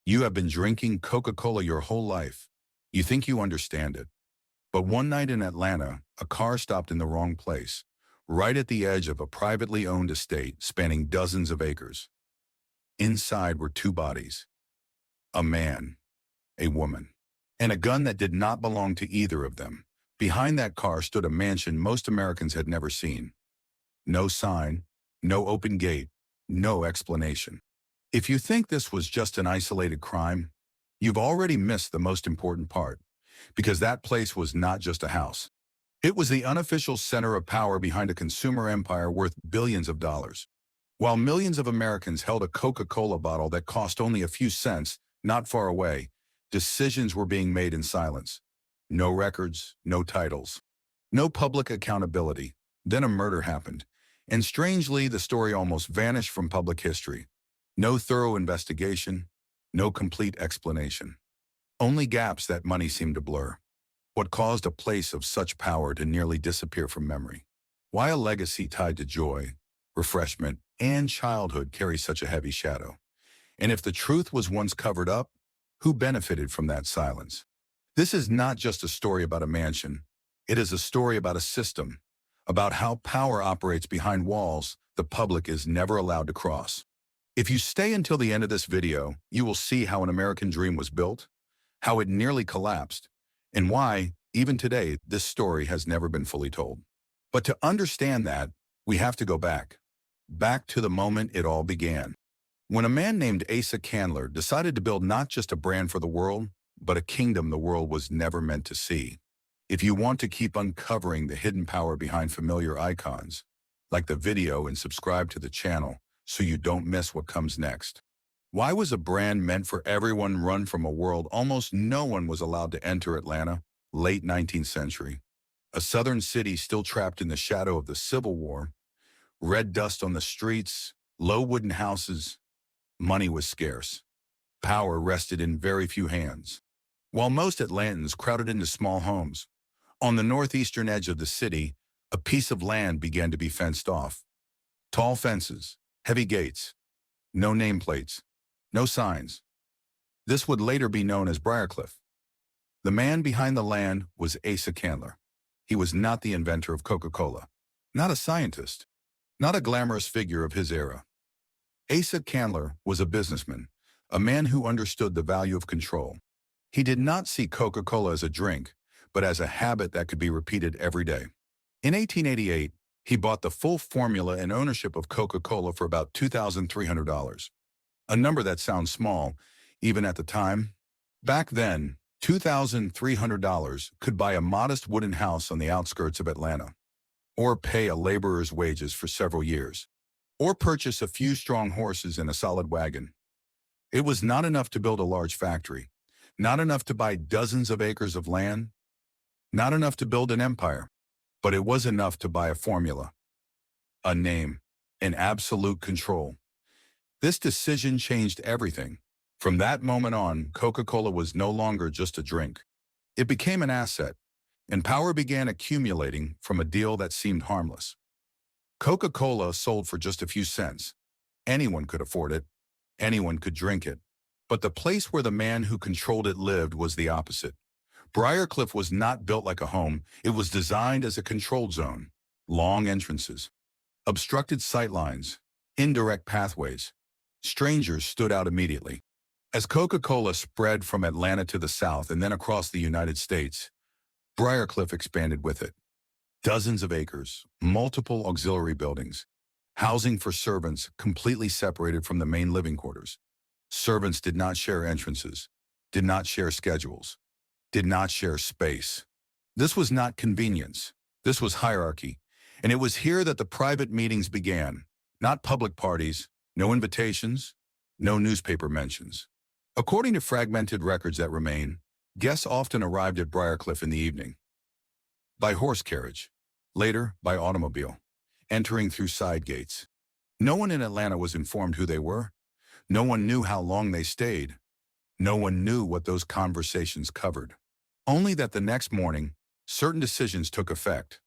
You have been drinking Coca-Cola your whole life. You think you understand it. But one night in Atlanta, a car stopped in the wrong place, right at the edge of a privately owned estate spanning dozens of acres. Inside were two bodies, a man, a woman, and a gun that did not belong to either of them. Behind that car stood a mansion most Americans had never seen. No sign, no open gate, no explanation. If you think this was just an isolated crime, you've already missed the most important part, because that place was not just a house. It was the unofficial center of power behind a consumer empire worth billions of dollars. While millions of Americans held a Coca-Cola bottle that cost only a few cents, not far away, decisions were being made in silence. No records, no titles, no public accountability. Then a murder happened, and strangely, the story almost vanished from public history. No thorough investigation, no complete explanation. Only gaps that money seemed to blur. What caused a place of such power to nearly disappear from memory? Why a legacy tied to joy, refreshment, and childhood carries such a heavy shadow? And if the truth was once covered up, who benefited from that silence? This is not just a story about a mansion. It is a story about a system, about how power operates behind walls the public is never allowed to cross. If you stay until the end of this video, you will see how an American dream was built, how it nearly collapsed, and why, even today, this story has never been fully told. But to understand that, we have to go back to the moment it all began. When a man named Asa Candler decided to build not just a brand for the world, but a kingdom the world was never meant to see. If you want to keep uncovering the hidden power behind familiar icons, like the video and subscribe to the channel so you don't miss what comes next. Why was a brand meant for everyone run from a world almost no one was allowed to enter? Atlanta, late 19th century. A southern city still trapped in the shadow of the Civil War. Red dust on the streets, low wooden houses. Money was scarce. Power rested in very few hands. While most Atlantans crowded into small homes, on the northeastern edge of the city, a piece of land began to be fenced off. Tall fences, heavy gates, no nameplates, no signs. This would later be known as Briarcliff. The man behind the land was Asa Candler. He was not the inventor of Coca-Cola, not a scientist, not a glamorous figure of his era. Asa Candler was a businessman, a man who understood the value of control. He did not see Coca-Cola as a drink, but as a habit that could be repeated every day. In 1888, he bought the full formula and ownership of Coca-Cola for about $2,300. A number that sounds small, even at the time. Back then, $2,300 could buy a modest wooden house on the outskirts of Atlanta, or pay a laborer's wages for several years, or purchase a few strong horses and a solid wagon. It was not enough to build a large factory, not enough to buy dozens of acres of land, not enough to build an empire, but it was enough to buy a formula, a name, and absolute control. This decision changed everything. From that moment on, Coca-Cola was no longer just a drink. It became an asset, and power began accumulating from a deal that seemed harmless. Coca-Cola sold for just a few cents. Anyone could afford it. Anyone could drink it. But the place where the man who controlled it lived was the opposite. Briarcliff was not built like a home. It was designed as a controlled zone. Long entrances, obstructed sightlines, indirect pathways. Strangers stood out immediately. As Coca-Cola spread from Atlanta to the south and then across the United States, Briarcliff expanded with it. Dozens of acres, multiple auxiliary buildings, housing for servants completely separated from the main living quarters. Servants did not share entrances, did not share schedules, did not share space. This was not convenience. This was hierarchy. And it was here that the private meetings began, not public parties, no invitations, no newspaper mentions. According to fragmented records that remain, guests often arrived at Briarcliff in the evening. By horse carriage, later by automobile, entering through side gates. No one in Atlanta was informed who they were. No one knew how long they stayed. No one knew what those conversations covered. Only that the next morning, certain decisions took effect.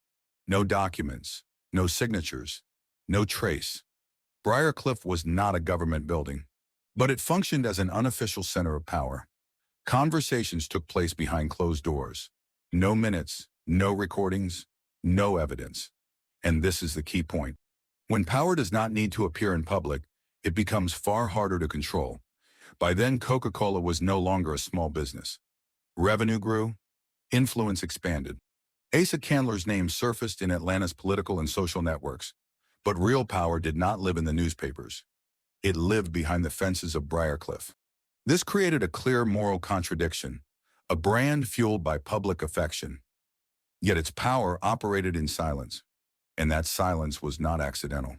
No documents, no signatures, no trace. Briarcliff was not a government building. But it functioned as an unofficial center of power. Conversations took place behind closed doors. No minutes, no recordings, no evidence. And this is the key point. When power does not need to appear in public, it becomes far harder to control. By then, Coca-Cola was no longer a small business. Revenue grew, influence expanded. Asa Candler's name surfaced in Atlanta's political and social networks. But real power did not live in the newspapers. It lived behind the fences of Briarcliff. This created a clear moral contradiction, a brand fueled by public affection. Yet its power operated in silence, and that silence was not accidental.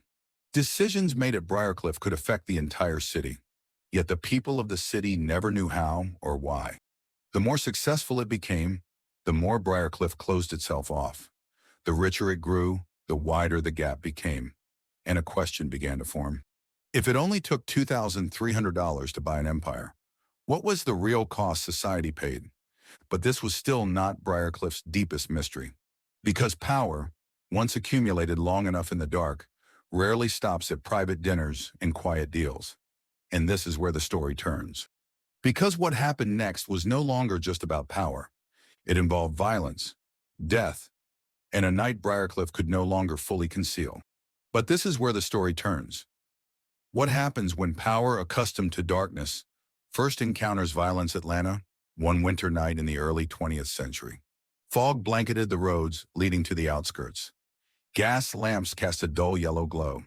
Decisions made at Briarcliff could affect the entire city, yet the people of the city never knew how or why. The more successful it became, the more Briarcliff closed itself off. The richer it grew, the wider the gap became, and a question began to form. If it only took $2,300 to buy an empire, what was the real cost society paid? But this was still not Briarcliff's deepest mystery. Because power, once accumulated long enough in the dark, rarely stops at private dinners and quiet deals. And this is where the story turns. Because what happened next was no longer just about power. It involved violence, death, and a night Briarcliff could no longer fully conceal. But this is where the story turns. What happens when power accustomed to darkness first encounters violence? Atlanta, one winter night in the early 20th century. Fog blanketed the roads leading to the outskirts. Gas lamps cast a dull yellow glow.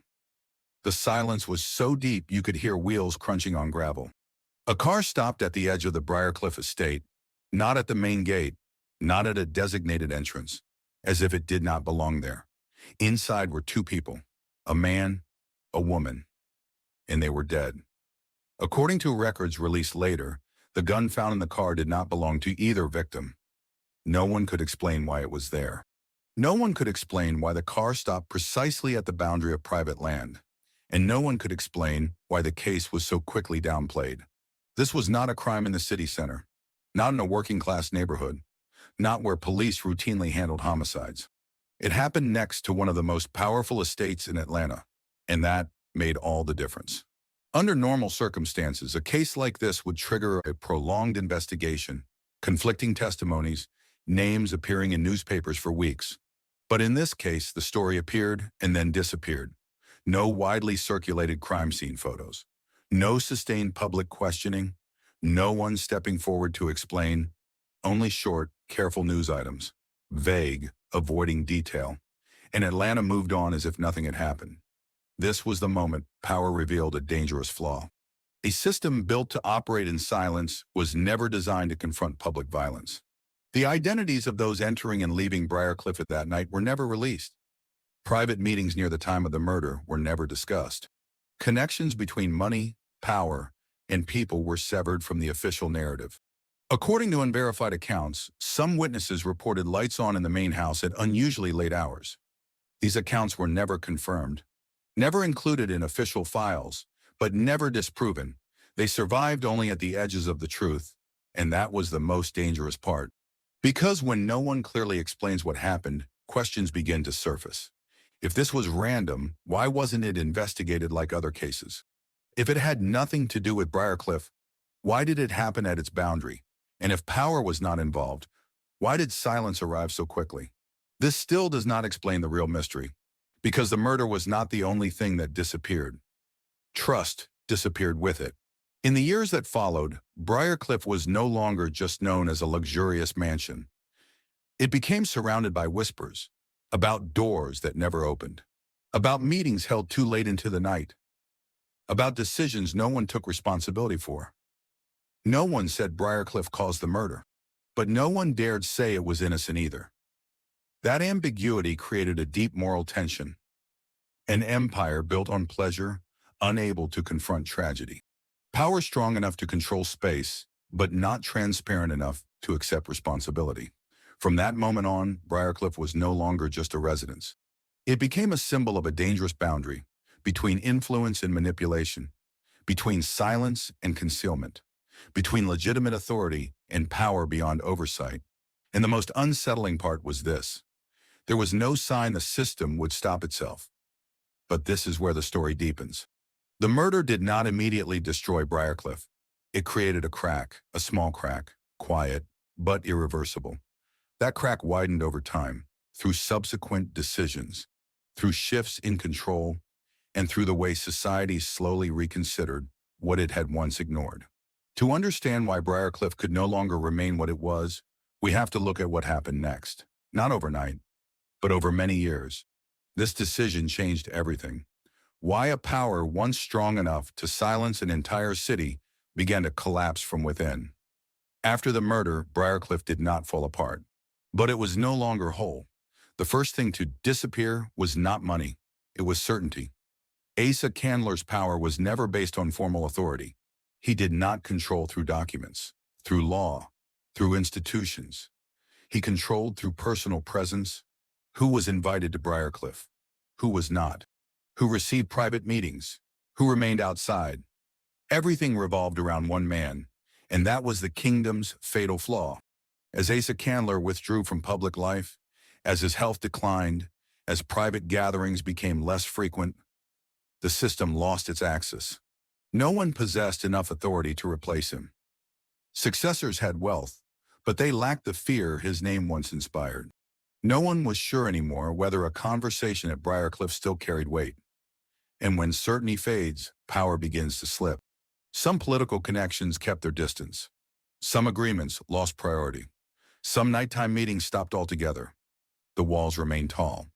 The silence was so deep you could hear wheels crunching on gravel. A car stopped at the edge of the Briarcliff Estate, not at the main gate, not at a designated entrance, as if it did not belong there. Inside were two people, a man, a woman, and they were dead. According to records released later, the gun found in the car did not belong to either victim. No one could explain why it was there. No one could explain why the car stopped precisely at the boundary of private land. And no one could explain why the case was so quickly downplayed. This was not a crime in the city center, not in a working-class neighborhood, not where police routinely handled homicides. It happened next to one of the most powerful estates in Atlanta, and that made all the difference. Under normal circumstances, a case like this would trigger a prolonged investigation, conflicting testimonies, names appearing in newspapers for weeks. But in this case, the story appeared and then disappeared. No widely circulated crime scene photos. No sustained public questioning. No one stepping forward to explain. Only short, careful news items. Vague, avoiding detail. And Atlanta moved on as if nothing had happened. This was the moment power revealed a dangerous flaw. A system built to operate in silence was never designed to confront public violence. The identities of those entering and leaving Briarcliff at that night were never released. Private meetings near the time of the murder were never discussed. Connections between money, power, and people were severed from the official narrative. According to unverified accounts, some witnesses reported lights on in the main house at unusually late hours. These accounts were never confirmed, never included in official files, but never disproven. They survived only at the edges of the truth, and that was the most dangerous part. Because when no one clearly explains what happened, questions begin to surface. If this was random, why wasn't it investigated like other cases? If it had nothing to do with Briarcliff, why did it happen at its boundary? And if power was not involved, why did silence arrive so quickly? This still does not explain the real mystery, because the murder was not the only thing that disappeared. Trust disappeared with it. In the years that followed, Briarcliff was no longer just known as a luxurious mansion. It became surrounded by whispers, about doors that never opened, about meetings held too late into the night, about decisions no one took responsibility for. No one said Briarcliff caused the murder, but no one dared say it was innocent either. That ambiguity created a deep moral tension, an empire built on pleasure, unable to confront tragedy. Power strong enough to control space, but not transparent enough to accept responsibility. From that moment on, Briarcliff was no longer just a residence. It became a symbol of a dangerous boundary between influence and manipulation, between silence and concealment, between legitimate authority and power beyond oversight. And the most unsettling part was this. There was no sign the system would stop itself. But this is where the story deepens. The murder did not immediately destroy Briarcliff. It created a crack, a small crack, quiet, but irreversible. That crack widened over time, through subsequent decisions, through shifts in control, and through the way society slowly reconsidered what it had once ignored. To understand why Briarcliff could no longer remain what it was, we have to look at what happened next. Not overnight, but over many years. This decision changed everything. Why a power once strong enough to silence an entire city began to collapse from within. After the murder, Briarcliff did not fall apart. But it was no longer whole. The first thing to disappear was not money. It was certainty. Asa Candler's power was never based on formal authority. He did not control through documents, through law, through institutions. He controlled through personal presence. Who was invited to Briarcliff? Who was not? Who received private meetings? Who remained outside? Everything revolved around one man, and that was the kingdom's fatal flaw. As Asa Candler withdrew from public life, as his health declined, as private gatherings became less frequent, the system lost its axis. No one possessed enough authority to replace him. Successors had wealth, but they lacked the fear his name once inspired. No one was sure anymore whether a conversation at Briarcliff still carried weight. And when certainty fades, power begins to slip. Some political connections kept their distance. Some agreements lost priority. Some nighttime meetings stopped altogether. The walls remained tall.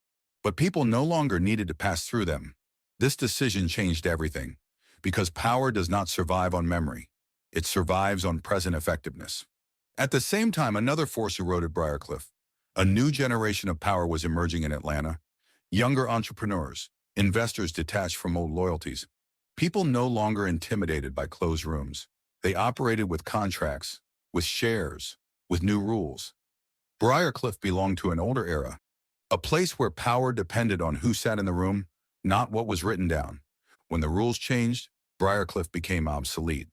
But people no longer needed to pass through them. This decision changed everything, because power does not survive on memory. It survives on present effectiveness. At the same time, another force eroded Briarcliff. A new generation of power was emerging in Atlanta. Younger entrepreneurs, investors detached from old loyalties. People no longer intimidated by closed rooms. They operated with contracts, with shares, with new rules. Briarcliff belonged to an older era, a place where power depended on who sat in the room, not what was written down. When the rules changed, Briarcliff became obsolete.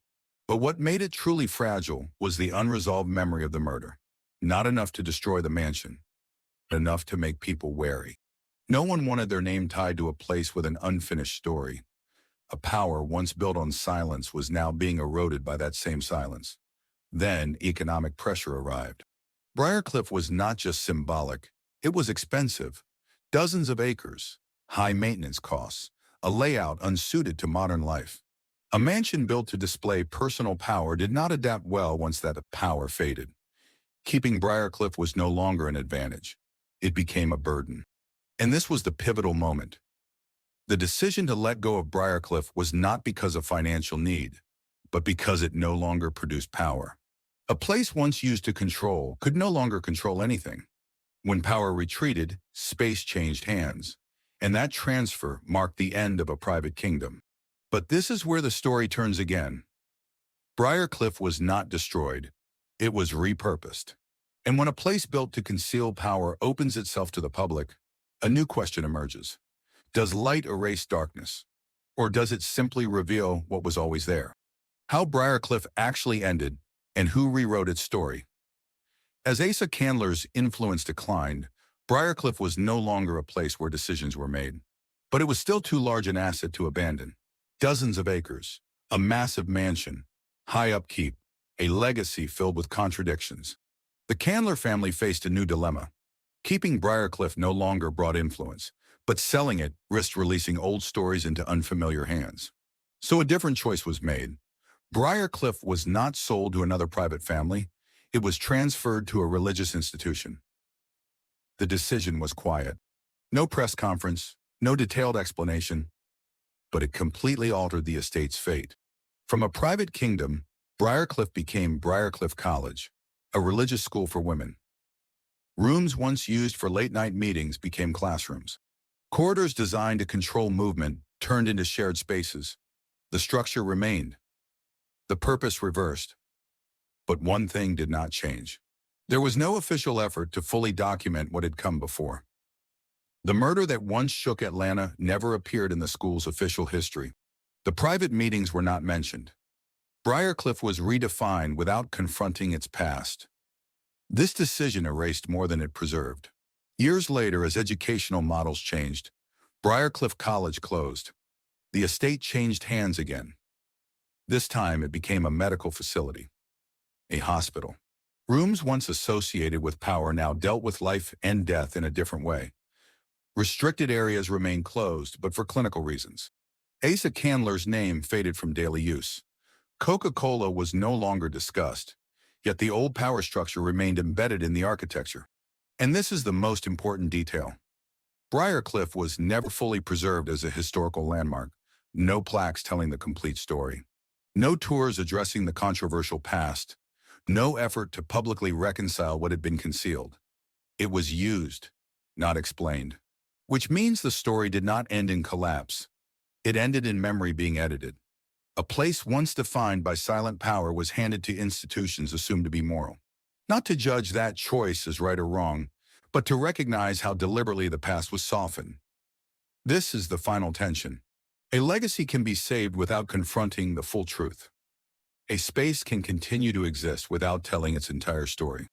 But what made it truly fragile was the unresolved memory of the murder. Not enough to destroy the mansion, but enough to make people wary. No one wanted their name tied to a place with an unfinished story. A power once built on silence was now being eroded by that same silence. Then economic pressure arrived. Briarcliff was not just symbolic, it was expensive. Dozens of acres, high maintenance costs, a layout unsuited to modern life. A mansion built to display personal power did not adapt well once that power faded. Keeping Briarcliff was no longer an advantage. It became a burden. And this was the pivotal moment. The decision to let go of Briarcliff was not because of financial need, but because it no longer produced power. A place once used to control could no longer control anything. When power retreated, space changed hands, and that transfer marked the end of a private kingdom. But this is where the story turns again. Briarcliff was not destroyed, it was repurposed. And when a place built to conceal power opens itself to the public, a new question emerges. Does light erase darkness? Or does it simply reveal what was always there? How Briarcliff actually ended, and who rewrote its story. As Asa Candler's influence declined, Briarcliff was no longer a place where decisions were made. But it was still too large an asset to abandon. Dozens of acres, a massive mansion, high upkeep, a legacy filled with contradictions. The Candler family faced a new dilemma. Keeping Briarcliff no longer brought influence, but selling it risked releasing old stories into unfamiliar hands. So a different choice was made. Briarcliff was not sold to another private family. It was transferred to a religious institution. The decision was quiet. No press conference, no detailed explanation, but it completely altered the estate's fate. From a private kingdom, Briarcliff became Briarcliff College, a religious school for women. Rooms once used for late-night meetings became classrooms. Corridors designed to control movement turned into shared spaces. The structure remained. The purpose reversed. But one thing did not change. There was no official effort to fully document what had come before. The murder that once shook Atlanta never appeared in the school's official history. The private meetings were not mentioned. Briarcliff was redefined without confronting its past. This decision erased more than it preserved. Years later, as educational models changed, Briarcliff College closed. The estate changed hands again. This time it became a medical facility, a hospital. Rooms once associated with power now dealt with life and death in a different way. Restricted areas remained closed, but for clinical reasons. Asa Candler's name faded from daily use. Coca-Cola was no longer discussed, yet the old power structure remained embedded in the architecture. And this is the most important detail. Briarcliff was never fully preserved as a historical landmark. No plaques telling the complete story. No tours addressing the controversial past. No effort to publicly reconcile what had been concealed. It was used, not explained. Which means the story did not end in collapse. It ended in memory being edited. A place once defined by silent power was handed to institutions assumed to be moral. Not to judge that choice as right or wrong, but to recognize how deliberately the past was softened. This is the final tension. A legacy can be saved without confronting the full truth. A space can continue to exist without telling its entire story.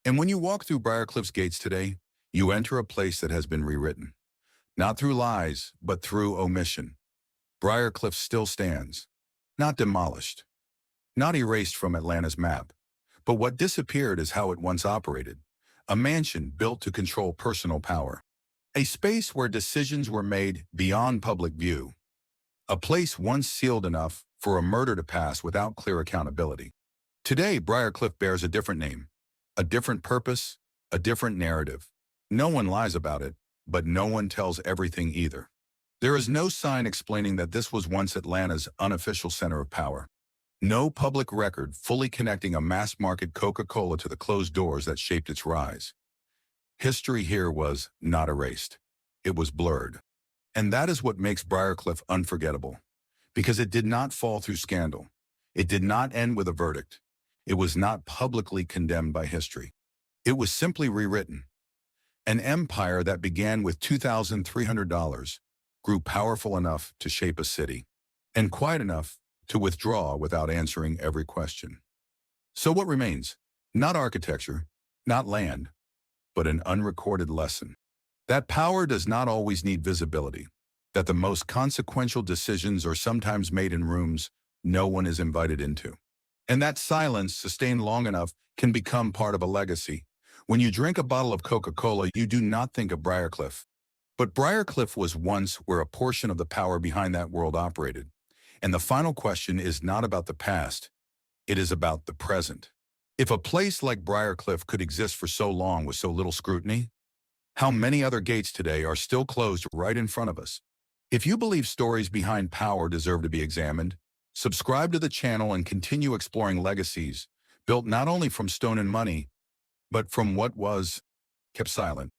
And when you walk through Briarcliff's gates today, you enter a place that has been rewritten. Not through lies, but through omission. Briarcliff still stands. Not demolished. Not erased from Atlanta's map. But what disappeared is how it once operated. A mansion built to control personal power. A space where decisions were made beyond public view. A place once sealed enough for a murder to pass without clear accountability. Today, Briarcliff bears a different name, a different purpose, a different narrative. No one lies about it, but no one tells everything either. There is no sign explaining that this was once Atlanta's unofficial center of power. No public record fully connecting a mass-market Coca-Cola to the closed doors that shaped its rise. History here was not erased. It was blurred. And that is what makes Briarcliff unforgettable. Because it did not fall through scandal. It did not end with a verdict. It was not publicly condemned by history. It was simply rewritten. An empire that began with $2,300 grew powerful enough to shape a city, and quiet enough to withdraw without answering every question. So what remains? Not architecture, not land, but an unrecorded lesson. That power does not always need visibility, that the most consequential decisions are sometimes made in rooms no one is invited into. And that silence, sustained long enough, can become part of a legacy. When you drink a bottle of Coca-Cola, you do not think of Briarcliff. But Briarcliff was once where a portion of the power behind that world operated. And the final question is not about the past, it is about the present. If a place like Briarcliff could exist for so long with so little scrutiny, how many other gates today are still closed right in front of us? If you believe stories behind power deserve to be examined, subscribe to the channel and continue exploring legacies built not only from stone and money, but from what was kept silent.